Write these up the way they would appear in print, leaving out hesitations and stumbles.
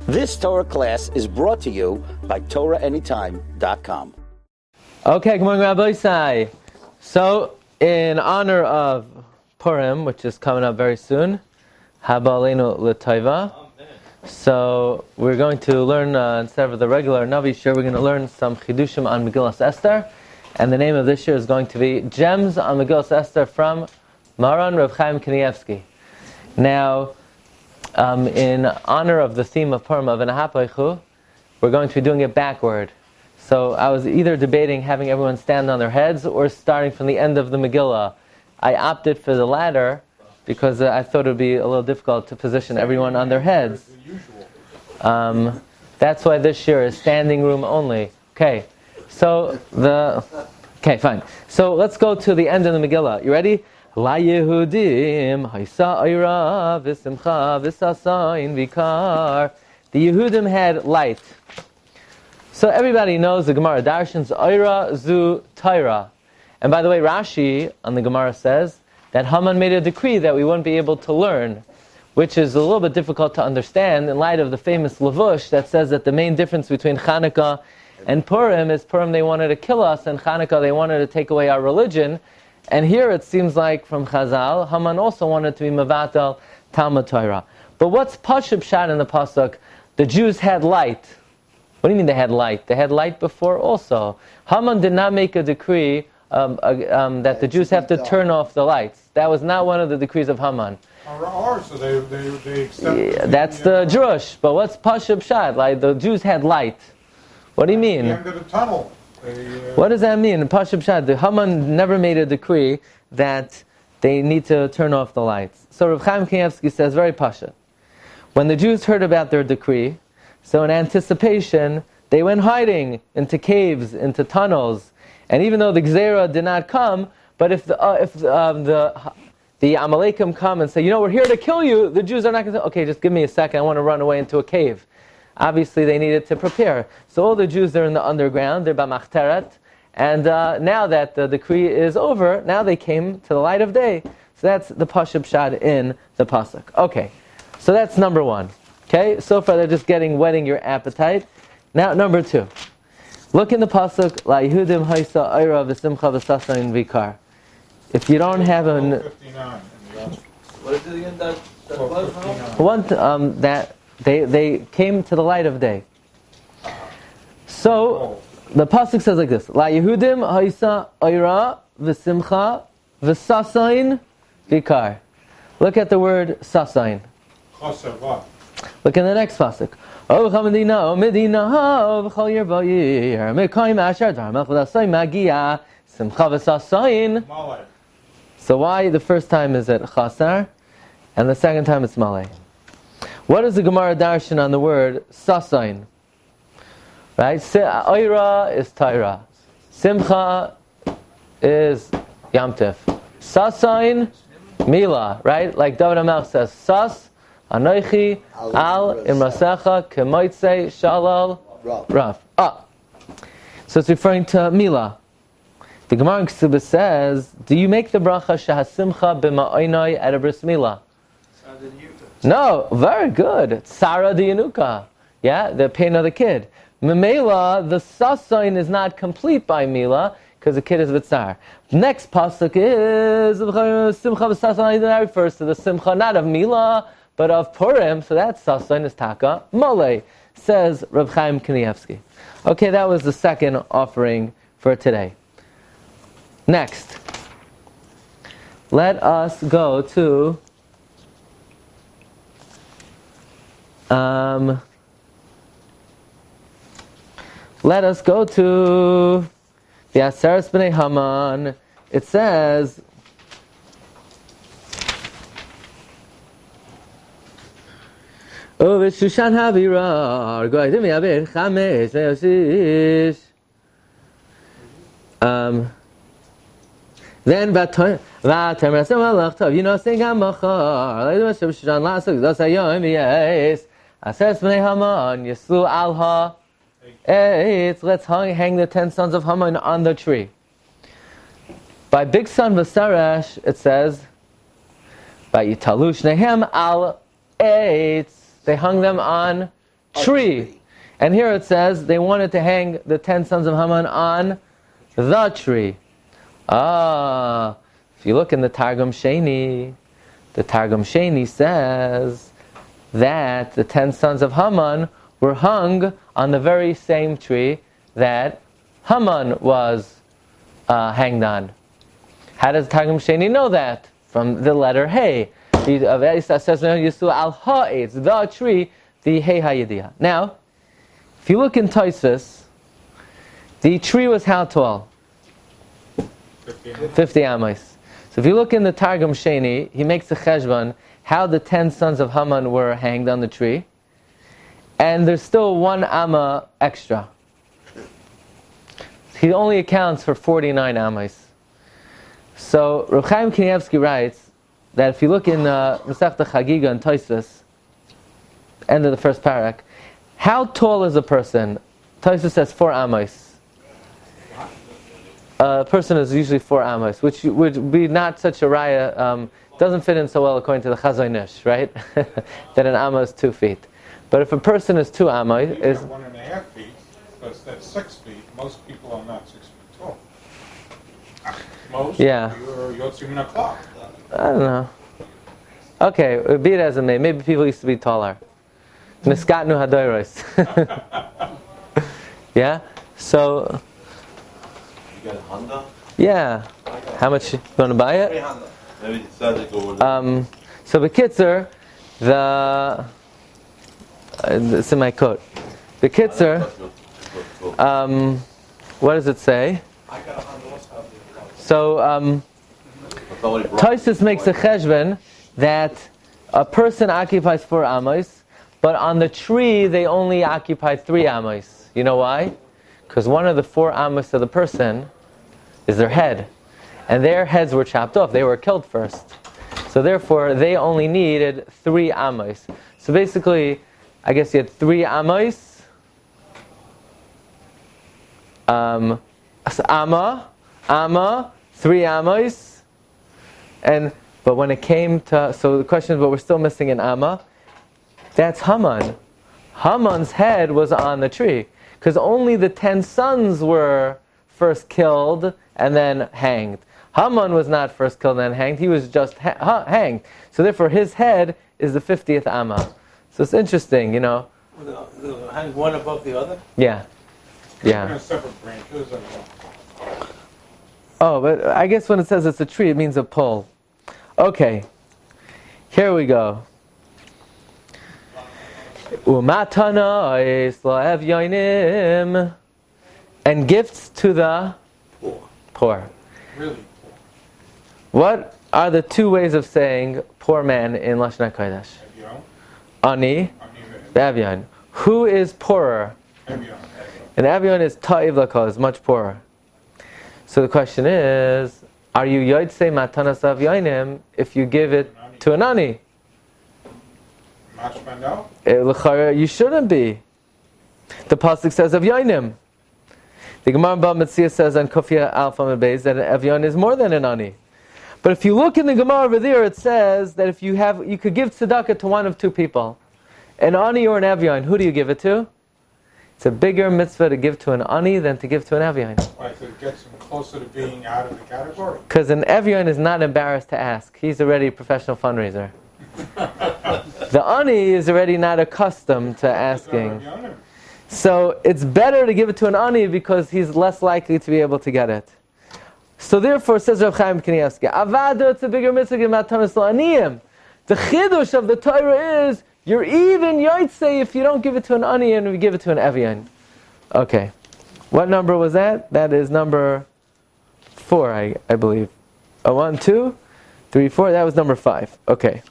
This Torah class is brought to you by TorahAnytime.com. Okay, good morning, Rabbi Glatstein. So, in honor of Purim, which is coming up very soon, Haba Aleinu L'Tova. So, we're going to learn, instead of the regular Navi Shiur, we're going to learn some Chidushim on Megillas Esther. And the name of this year is going to be Gems on Megillas Esther from Maran Rav Chaim Kanievski. Now, in honor of the theme of Purim of Enahapoichu, we're going to be doing it backward. So I was either debating having everyone stand on their heads or starting from the end of the Megillah. I opted for the latter because I thought it would be a little difficult to position everyone on their heads. That's why this year is standing room only. Okay, fine. So let's go to the end of the Megillah. You ready? La Yehudim Haisa Oira V'Simcha V'Sasayin Vikar. The Yehudim had light. So everybody knows the Gemara Darshans Oira Zu Torah. And by the way, Rashi on the Gemara says that Haman made a decree that we wouldn't be able to learn, which is a little bit difficult to understand in light of the famous Levush that says that the main difference between Chanukah and Purim is Purim they wanted to kill us, and Chanukah they wanted to take away our religion. And here it seems like from Chazal, Haman also wanted to be Mavatal Talmud Torah. But what's Pashub Shad in the Pasuk? The Jews had light. What do you mean they had light? They had light before also. Haman did not make a decree that the Jews have to turn off the lights. That was not one of the decrees of Haman. So they accepted that's the Jewish. But what's Pashub Shad? Like the Jews had light. What do you mean? At the end of the tunnel. What does that mean? In Pashub Shad, the Haman never made a decree that they need to turn off the lights. So Rav Chaim Kanievski says, very Pasha. When the Jews heard about their decree, so in anticipation, they went hiding into caves, into tunnels. And even though the Gzeira did not come, but if the Amalekim come and say, we're here to kill you, the Jews are not going to say, okay, just give me a second, I want to run away into a cave. Obviously, they needed to prepare. So all the Jews are in the underground, they're b'machteret, and now that the decree is over, now they came to the light of day. So that's the Pashub Shad in the Pasuk. Okay, so that's number one. Okay, so far they're just whetting your appetite. Now number two. Look in the Pasuk, La Yehudim Haisa Oira V'Simcha V'Sasayin Vikar. If you don't have an... What is it again that was? They came to the light of day. So, the Pasuk says like this, La Yehudim Haisa Oira V'Simcha V'Sasayin Vikar. Look at the word Sasayin. Look in the next Pasuk. So why the first time is it Chasar and the second time it's Malay? What is the Gemara Darshan on the word Sasayin? Right? Oira is Taira. Simcha is Yamtif. Sasayin, Mila. Right? Like David HaMelech says, Sas, Anoichi, Al, Imrasecha, Kemoitze, Shalal, Rav. So it's referring to Mila. The Gemara in Ksubah says, do you make the bracha Shahasimcha b'ma'oinoi at a bris Mila? No, very good. Sarah the Yanuka. Yeah, the pain of the kid. Memela, the Sasayin is not complete by Mila, because the kid is Vitzar. Next pasuk is Simcha v'Sasayin, that refers to the Simcha, not of Mila, but of Purim, so that Sasayin is Taka Malay, says Reb Chaim Kanievski. Okay, that was the second offering for today. Next, let us go to the Aseres B'nai Haman. It says, Shushan Havira, Goydim Yabir Chamesh Ve'oshish. Then Vatem Rasem Malach Tov, sing Hamachar, Leidim Hashem Shushan Lasuk, Das Hayom Yes, Aseres B'nai Haman, Yislu Alha. Let's hang the 10 sons of Haman on the tree. By big son Vasaresh, it says, by Yitalu Shnehem al Eitz, they hung them on tree. And here it says they wanted to hang the 10 sons of Haman on the tree. If you look in the Targum Sheni says that the 10 sons of Haman were hung on the very same tree that Haman was hanged on. How does Targum Sheni know that? From the letter Hey. It says al ha'etz, the tree, the Hey Hayidiyah. Now, if you look in Tosfos, the tree was how tall? 50 amos. So if you look in the Targum Sheni, he makes a cheshbon how the 10 sons of Haman were hanged on the tree, and there's still 1 amma extra. He only accounts for 49 amos. So Chaim Kanievski writes that if you look in Masechta Chagiga and Tosfos, end of the first parak, how tall is a person? Tosfos says 4 amos. A person is usually 4 amos, which would be not such a raya. Doesn't fit in so well according to the Chazon Ish, right? That an amma is 2 feet. But if a person is 2 amos, is 1.5 feet, because that's 6 feet. Most people are not 6 feet tall. Most. Yeah. You're Yotzim o'clock. I don't know. Okay, be it as it may. Maybe people used to be taller. Niskatnu hadoros. Yeah. So. You got a Honda? Yeah. How much you want to buy it? Maybe decided to go with So B'Kitzer, it's in my coat. B'Kitzer, what does it say? So Tosfos makes a cheshbon that a person occupies 4 amos, but on the tree they only occupy 3 amos. You know why? Because one of the 4 amos of the person is their head. And their heads were chopped off. They were killed first. So therefore, they only needed 3 amos. So basically, I guess you had 3 amos. Amma, 3 amos. But when it came to, so the question is, but we're still missing an amma. That's Haman. Haman's head was on the tree. Because only the 10 sons were first killed and then hanged. Haman was not first killed and then hanged. He was just hanged. So therefore his head is the 50th amma. So it's interesting, you know. Hang one above the other? Yeah. Yeah. Separate branches. Oh, but I guess when it says it's a tree, it means a pole. Okay. Here we go. And gifts to the poor. Really? What are the 2 ways of saying poor man in Lashon HaKodesh? Ani, Avyon. Who is poorer? And Avyon is ta'iv lako, is much poorer. So the question is, are you yotzei matanas avyonim if you give it to an ani? You shouldn't be. The pasuk says avyonim. The Gemara Bava Metzia says on Kufya Alpha Beis that an avyon is more than an ani. But if you look in the Gemara over there, it says that if you could give tzedakah to one of 2 people, an ani or an avyon. Who do you give it to? It's a bigger mitzvah to give to an ani than to give to an avyon. Why? So it gets him closer to being out of the category. Because an avyon is not embarrassed to ask. He's already a professional fundraiser. The ani is already not accustomed to asking. So it's better to give it to an ani because he's less likely to be able to get it. So therefore, says Rav Chaim Kanievski, Avada, it's a bigger mitzvah to give matanas la'aniyim. The chidush of the Torah is you're even yotzei if you don't give it to an ani and you give it to an avyon. Okay, what number was that? That is number 4, I believe. 1, 2, 3, 4. That was number 5. Okay.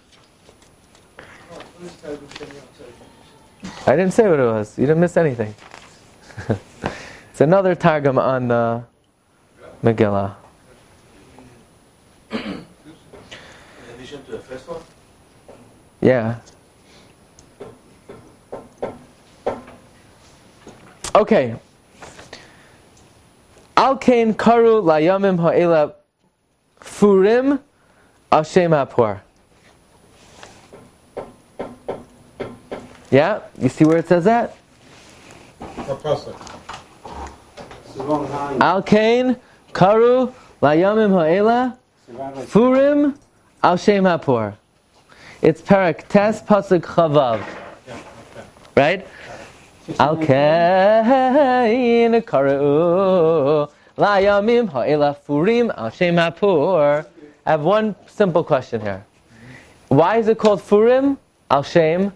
I didn't say what it was. You didn't miss anything. It's another targum on the Megillah. In addition to the first one? Yeah. Okay. Al kain karu layamim ha'ela Purim al shem ha'por. Yeah? You see where it says that? What pasuk? Al Kain Karu Layamim Ha'ela Purim Al Shem HaPur. It's Parak Tes Pasuk Chavav. Right? Al Kain Karu Layamim Ha'ela Purim Al Shem HaPur. I have one simple question here. Why is it called Purim Al Shem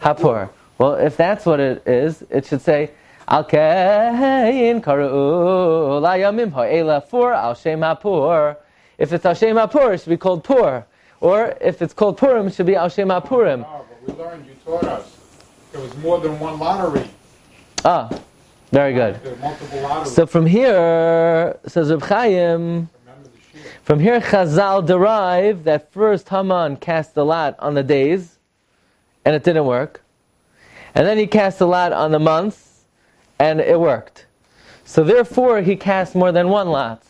HaPur? Well, if that's what it is, it should say Al Kain Karu Layamim Ha'ela Fur Al Shem HaPur. If it's Al Shem HaPur, it should be called Pur. Or if it's called Purim, it should be Al Shem HaPurim. No, but we learned, you taught us, there was more than one lottery. Ah, very good. There were multiple lotteries. So from here, says Reb Chaim, Remember the Shiur. from here Chazal derive that first Haman cast the lot on the days, and it didn't work. And then he cast the lot on the months, and it worked. So therefore, he cast more than one lot.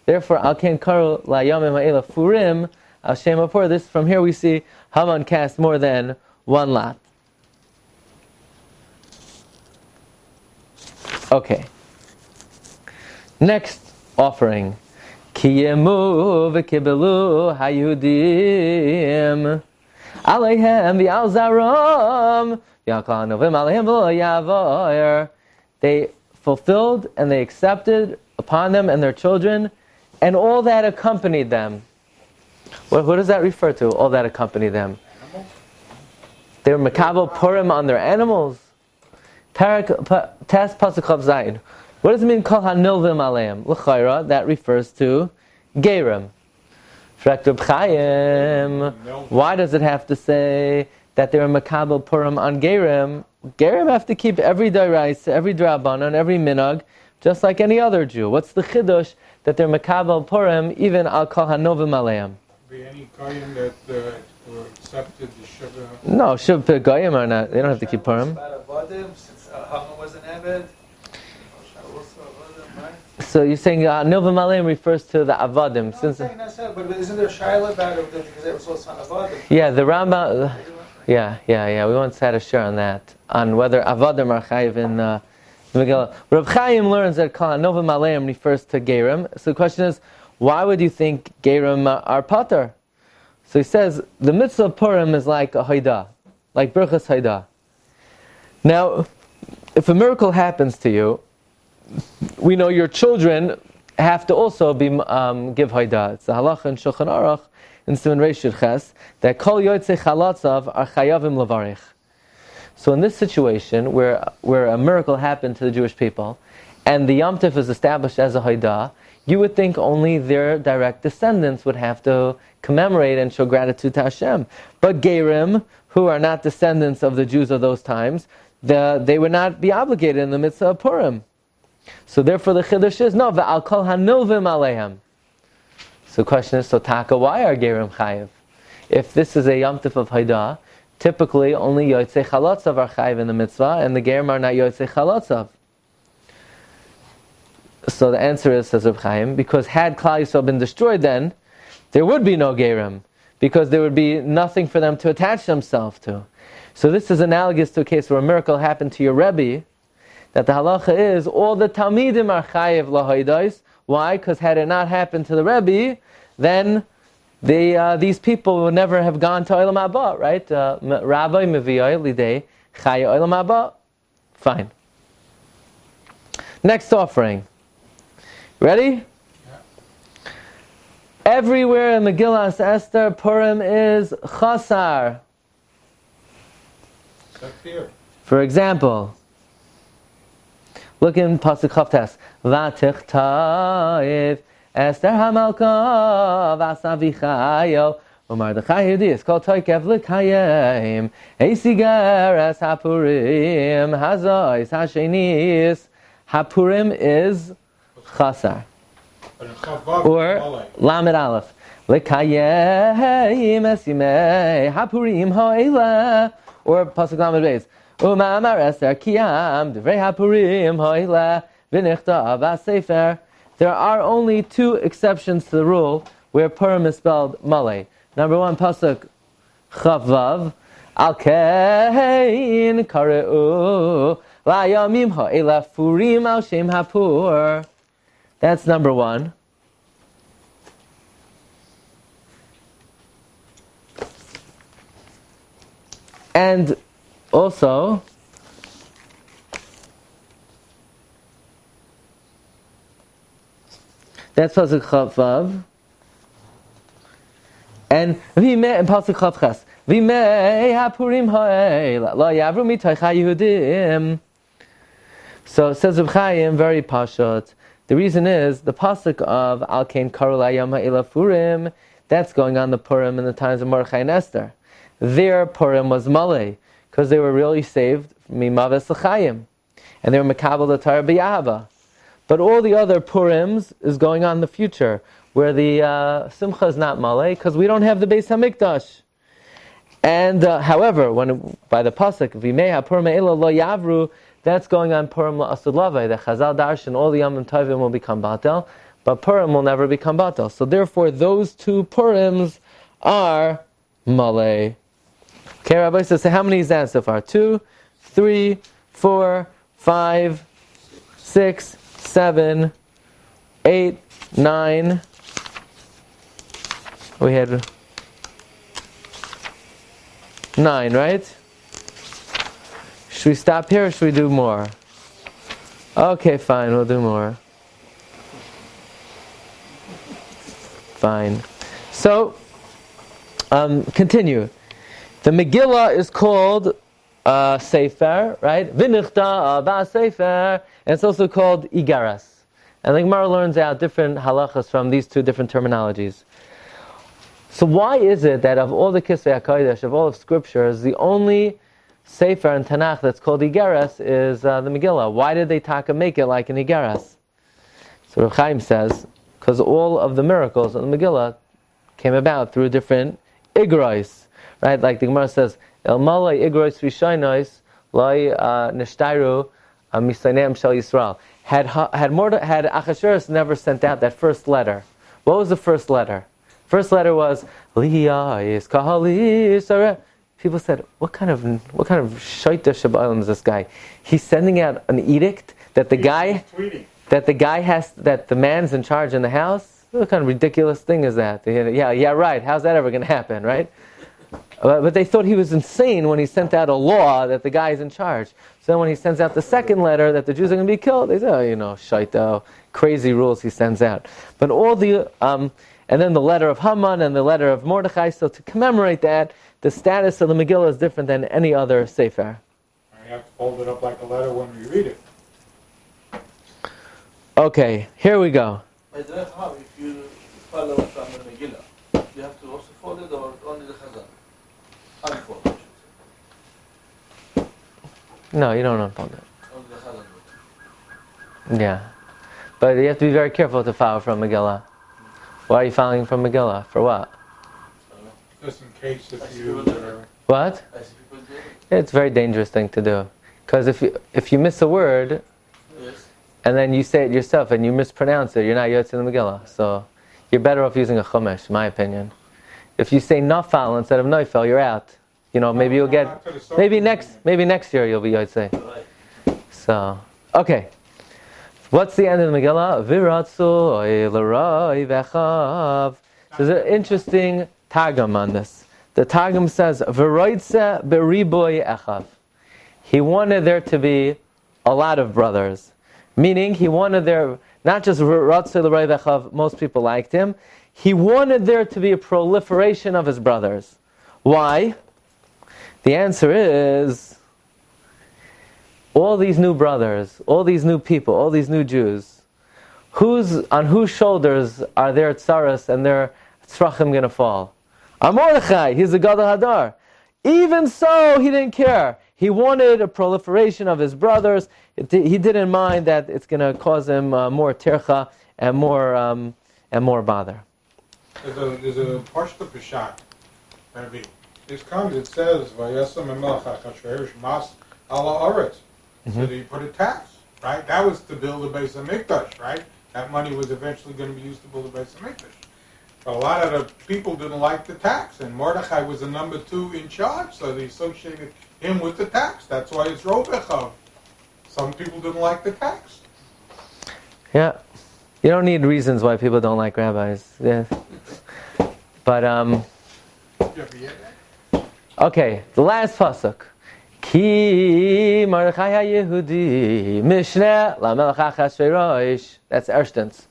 Therefore, Al Kain Karu Layamim Ha'ela Purim Al Shem HaPur. This, from here we see Haman cast more than one lot. Okay. Next offering. Kiyemu v'kibelu hayudim aleihem v'al zarom v'al kol hanovim aleihem v'lo yavoir. They fulfilled and they accepted upon them and their children and all that accompanied them. What does that refer to? All that accompanied them. They were makabel Purim on their animals. Parak Tes Pasuk Chav Zayin. What does it mean? Kol hanilvim aleim. L'chayra, that refers to Gerim. Frek Reb Chaim. Why does it have to say that they were makabel Purim on Gerim? Gerim have to keep every daraisa, every drabanan, every minhag, just like any other Jew. What's the chidush that they're makabel Purim even al kol hanovim aleim? Be any Goyim that were accepted the Shiva. No, Shiv Goyim are not. They don't have to keep Purim. Since Haman was an Eved. So you're saying Nilvim Aleim refers to the Avadim. No, since I'm saying but isn't there Shaila about it because they were so son of Avadim? Yeah, the Rambam. Yeah. We once had a share on that, on whether Avadim are chayiv in the Megillah. Reb Chaim learns that Nilvim Aleim refers to Gerim. So the question is, why would you think Gerim are pater? So he says the mitzvah of Purim is like a Haidah, like Birchas Haidah. Now, if a miracle happens to you, we know your children have to also be give Haidah. It's the halacha in Shulchan Aruch in Siman Reish Yud Ches that Kol Yotzei Chalatzav are Chayavim Levarich. So in this situation where a miracle happened to the Jewish people and the Yom Tov is established as a Haidah, you would think only their direct descendants would have to commemorate and show gratitude to Hashem. But Gerim, who are not descendants of the Jews of those times, they would not be obligated in the mitzvah of Purim. So therefore the Chiddush is, no, v'al kol hanilvim aleihem. So the question is, so Taka, why are Gerim chayiv? If this is a Yom Tov of Haidah, typically only Yotzei Chalotzav are chayiv in the mitzvah, and the Gerim are not Yotzei Chalotzav. So the answer is, says Reb Chaim, because had Klal Yisrael been destroyed then, there would be no Gerim, because there would be nothing for them to attach themselves to. So this is analogous to a case where a miracle happened to your Rebbe, that the halacha is, all the Talmidim are chayiv lahaydais. Why? Because had it not happened to the Rebbe, then these people would never have gone to Olam Haba, right? Rabbi Meviyai Lidei Chaya Olam Haba. Fine. Next offering. Ready? Yeah. Everywhere in Megillas Esther, Purim is chasar. Except here. For example, look in Pasuk Chavtes. Vatichta'iv Esther hamalka v'asavichayo u'mardechai Yudis kol toikev l'kayim eisigeres hapurim hazois hashenis. Hapurim is chasar. But in Chavav, Or Lamed Aleph. L'kayim esimei hapurim ha'ela. Or Pasuk Lamed Beis. Umamar Esther kiyam divrei hapurim ha'ela v'nichta v'asefer. There are only two exceptions to the rule where Purim is spelled Malay. Number one, Pasuk Chavav. Al kein kareu layamim ha'ela furim al shem hapur. That's number one. And also, that's pasuk Chavav. And v'imei and pasuk Chav Ches. V'imei hapurim ha'ela lo yavru mitoich ha'Yehudim. So it says Reb Chaim, very pashut. The reason is the pasuk of Al Kain Karu Layam Ha'ela Furim. That's going on the Purim in the times of Mordechai and Esther. Their Purim was Malay, because they were really saved Mimaves L'Chaim, and they were Makabel the Torah B'Yahava. But all the other Purims is going on in the future, where the Simcha is not Malay, because we don't have the Beis HaMikdash. And however, when by the pasuk V'imei HaPurim Ha'ela Lo Yavru, that's going on Purim La'asud Lavai. The Chazal Darshan, all the Yom Tovim will become Batel, but Purim will never become Batel. So therefore, those two Purims are Malay. Okay, Rabbi says, so how many is that so far? 2, 3, 4, 5, 6, 7, 8, 9. We had 9, right? Should we stop here or should we do more? Okay, fine, we'll do more. Fine. So, continue. The Megillah is called Sefer, right? V'nichta ba'Sefer, and it's also called Igaras. And the Gemara learns out different halachas from these two different terminologies. So why is it that of all the Kisvei HaKodesh, of all of scriptures, the only Sefer in Tanakh that's called Igaras is the Megillah? Why did they make it like an Igaras? So Reb Chaim says, because all of the miracles in the Megillah came about through different Igros. Right, like the Gemara says, El Malay Igros Rishaynos Loi Nishtairu Misaneim Shel Yisrael. Had Achashverosh never sent out that first letter, what was the first letter? First letter was Liyais Kahali Sareh. People said, what kind of Shaita Shabbalim is this guy? He's sending out an edict that the man's in charge in the house. What kind of ridiculous thing is that? Yeah, right. How's that ever going to happen, right? But they thought he was insane when he sent out a law that the guy is in charge. So then when he sends out the second letter that the Jews are going to be killed, they say, shaita, crazy rules he sends out. But all the, and then the letter of Haman and the letter of Mordechai, so to commemorate that, the status of the Megillah is different than any other Sefer. You have to fold it up like a letter when we read it. Okay, here we go. I don't know how, if you follow from the Megillah, you have to also fold it or only the Chazal? Unfold, I should say. No, you don't unfold it. Only the Chazal. Yeah. But you have to be very careful to follow from Megillah. Why are you following from Megillah? For what? Just in case if you... What? I see people do it. It's a very dangerous thing to do. Because if you miss a word, Yes. and then you say it yourself and you mispronounce it, you're not Yotze in the Megillah. So you're better off using a Chumash, in my opinion. If you say Nafal instead of Neufel, you're out. Maybe you'll get... Maybe next year you'll be Yotze. Right. So, okay. What's the end of the Megillah? V'ratzu l'roi v'echav. So there's an interesting Targum on this. The Targum says, V'roitze b'riboy echav. He wanted there to be a lot of brothers. Meaning, he wanted there, not just V'ratzu l'roi v'echav, most people liked him. He wanted there to be a proliferation of his brothers. Why? The answer is, all these new brothers, all these new people, all these new Jews, on whose shoulders are their tsaras and their tzrachim going to fall? On Mordechai, he's a Gadol Hadar. Even so, he didn't care. He wanted a proliferation of his brothers. He didn't mind that it's going to cause him more tircha and more bother. There's a Parsha Peshat, Rabbi. This comes, it says, Vayasam Melech HaChashverosh Mas Ala Aretz. So he put a tax, right? That was to build the Beis HaMikdash, right? That money was eventually going to be used to build the Beis HaMikdash. But a lot of the people didn't like the tax, and Mordechai was the number 2 in charge, so they associated him with the tax. That's why it's Robechav. Some people didn't like the tax. Yeah. You don't need reasons why people don't like rabbis. Yeah. But, okay, the last pasuk. Ki Mordechai HaYehudi Mishneh LaMelech Achashverosh. That's Erstens.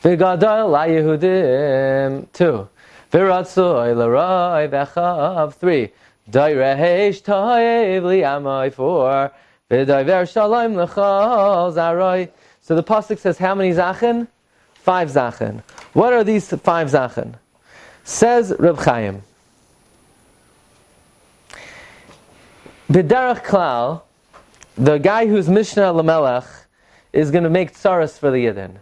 V'gadol LaYehudim. 2. V'ratzoi L'roi V'chav. 3. Doirehesh Toiv Li'amoi. 4. V'doiver Shalom L'chol Zaroi. So the pasuk says how many zachen? 5 zachen. What are these 5 zachen? Says Reb Chaim. B'derech klal, the guy who's Mishnah Lamelech is going to make tsaras for the Yidden.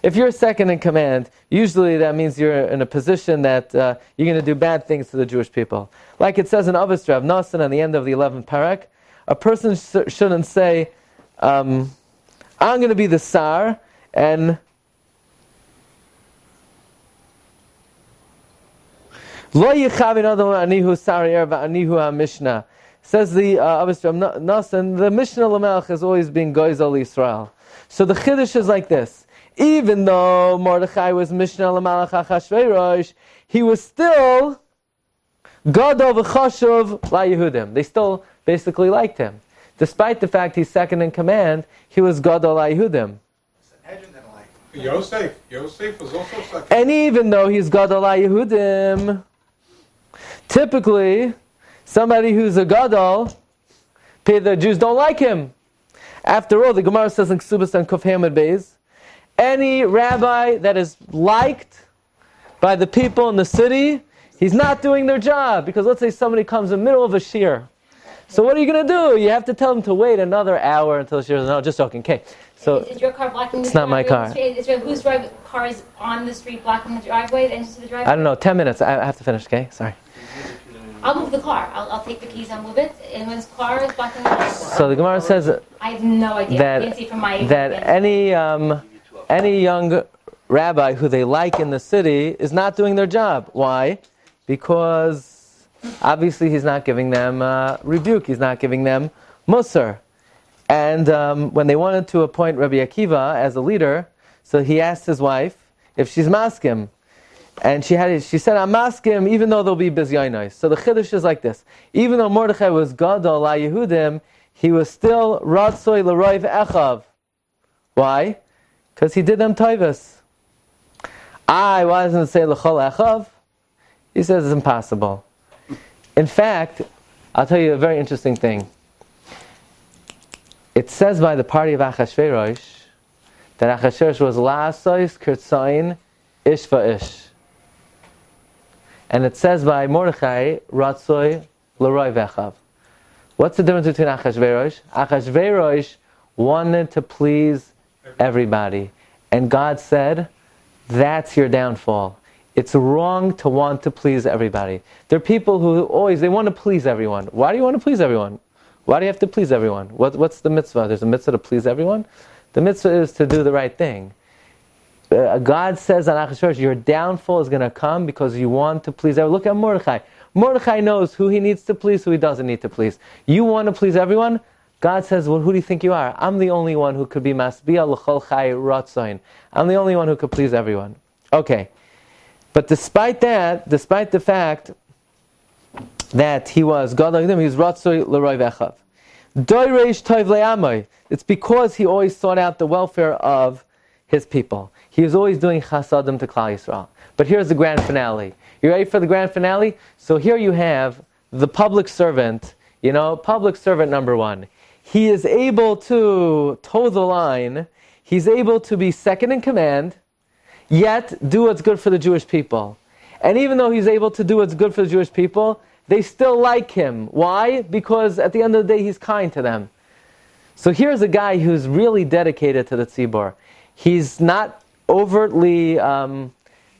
If you're second in command, usually that means you're in a position that you're going to do bad things to the Jewish people. Like it says in Avos Rav Nosson at the end of the 11th parak, a person shouldn't say, I'm going to be the Sar, and Lo yichavin adam anihu Sar Yer v'anihu HaMishnah. Says the Avos Rav Nosson, the Mishnah Lamelech has always been Goyzel Yisrael. So the Chiddush is like this. Even though Mordechai was Mishnah Lamelech Achashverosh, he was still Gadol v'chashuv LaYehudim. They still basically liked him. Despite the fact he's second in command, he was Gadol LaYehudim. Yosef was also second. And even though he's Gadol LaYehudim, typically, somebody who's a Gadol, the Jews don't like him. After all, the Gemara says in Ksubas and Kuf Hamad Beis, any rabbi that is liked by the people in the city, he's not doing their job. Because let's say somebody comes in the middle of a shiur. So what are you going to do? You have to tell them to wait another hour until the shiur. No, just joking. Okay. So is your car blocking the it's not my car. Whose car is on the street blocking the driveway, the entrance to the driveway? I don't know, 10 minutes. I have to finish, okay? Sorry. I'll move the car. I'll take the keys, I'll move it. And when his car is blocking the driveway. So the Gemara says I have no idea. that any young rabbi who they like in the city is not doing their job. Why? Because obviously he's not giving them rebuke. He's not giving them musar. And when they wanted to appoint Rabbi Akiva as a leader, so he asked his wife if she's maskim. And she said, I'm maskim even though they'll be bizyainais. So the chiddush is like this. Even though Mordechai was Gadol LaYehudim, he was still Ratzoi L'Roiv Echav. Why? Because he did them taivas. Why doesn't it say L'chol Echav? He says it's impossible. In fact, I'll tell you a very interesting thing. It says by the party of Achashverosh that Achashverosh was La'asois Kirtzain Ish Va'ish. And it says by Mordechai, Ratzoi L'Roi Vechav. What's the difference between Achashverosh? Achashverosh wanted to please everybody. And God said, that's your downfall. It's wrong to want to please everybody. There are people who they want to please everyone. Why do you want to please everyone? Why do you have to please everyone? What's the mitzvah? There's a mitzvah to please everyone? The mitzvah is to do the right thing. God says on Achashverosh, your downfall is going to come because you want to please everyone. Look at Mordechai. Mordechai knows who he needs to please, who he doesn't need to please. You want to please everyone? God says, well, who do you think you are? I'm the only one who could be masbiya l'chol chai ratzain. I'm the only one who could please everyone. Okay. But despite the fact that he was God like them, he was ratzoi l'roi vechav. Doireish toiv le'amoi. It's because he always sought out the welfare of his people. He was always doing chasadim to Klal Yisrael. But here's the grand finale. You ready for the grand finale? So here you have the public servant, public servant number 1. He is able to toe the line. He's able to be second in command, yet do what's good for the Jewish people. And even though he's able to do what's good for the Jewish people, they still like him. Why? Because at the end of the day, he's kind to them. So here's a guy who's really dedicated to the tzibur. He's not overtly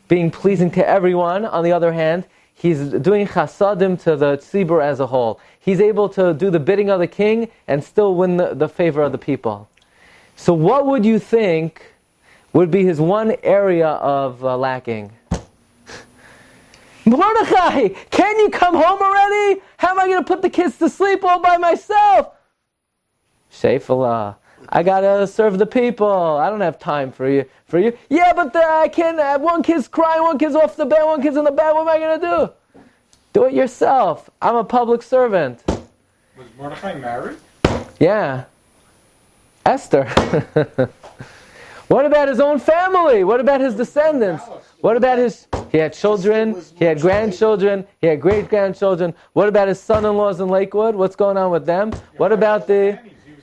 being pleasing to everyone. On the other hand, he's doing chasadim to the tzibur as a whole. He's able to do the bidding of the king and still win the favor of the people. So what would you think would be his one area of lacking? Mordechai, can you come home already? How am I going to put the kids to sleep all by myself? Shefala, I got to serve the people. I don't have time for you. Yeah, but I can't have one kid's crying, one kid's off the bed, one kid's in the bed. What am I going to do? Do it yourself. I'm a public servant. Was Mordechai married? Yeah. Esther. What about his own family? What about his descendants? What about he had children, he had grandchildren, he had great-grandchildren. What about his son-in-laws in Lakewood? What's going on with them? What about He was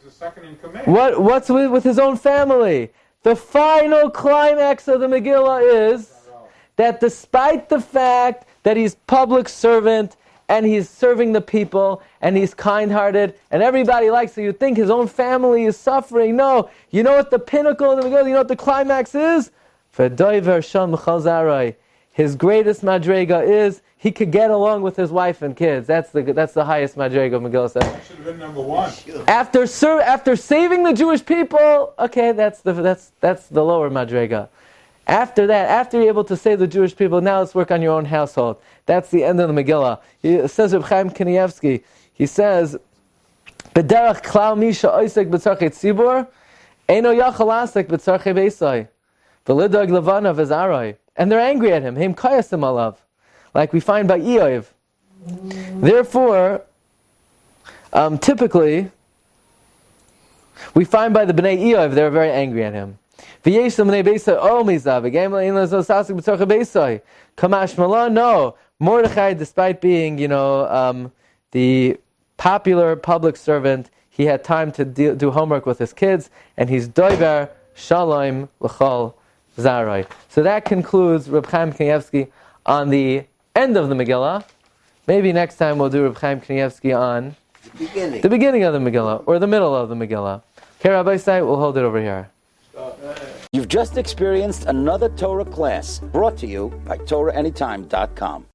the second in command. what's with his own family? The final climax of the Megillah is that despite the fact that he's public servant and he's serving the people and he's kind-hearted and everybody likes it, you think his own family is suffering. No, you know what the pinnacle of the Megillah, you know what the climax is? His greatest madrega is he could get along with his wife and kids. That's the highest madrega of Megillah. That should have been number one. After saving the Jewish people, okay, that's the lower madrega. After that, after you're able to save the Jewish people, now let's work on your own household. That's the end of the Megillah. It says Rabbi Chaim Kanievski, he says, "B'derech klal misha oisek b'tzarchei tzibur, eino yachal asek b'tzarchei beisai, v'lidog levanav v'zarai." And they're angry at him. Him kayasim alav, like we find by Eoiv. Therefore, typically, we find by the Bnei Eoiv, they're very angry at him. Kamash Mala, no. Mordechai, despite being, the popular public servant, he had time to do homework with his kids, and he's doiver shalom l'chol zarai. So that concludes Reb Chaim Kanievski on the end of the Megillah. Maybe next time we'll do Reb Chaim Kanievski on the beginning of the Megillah, or the middle of the Megillah. Okay, Rabbi Glatstein, we'll hold it over here. You've just experienced another Torah class brought to you by TorahAnytime.com.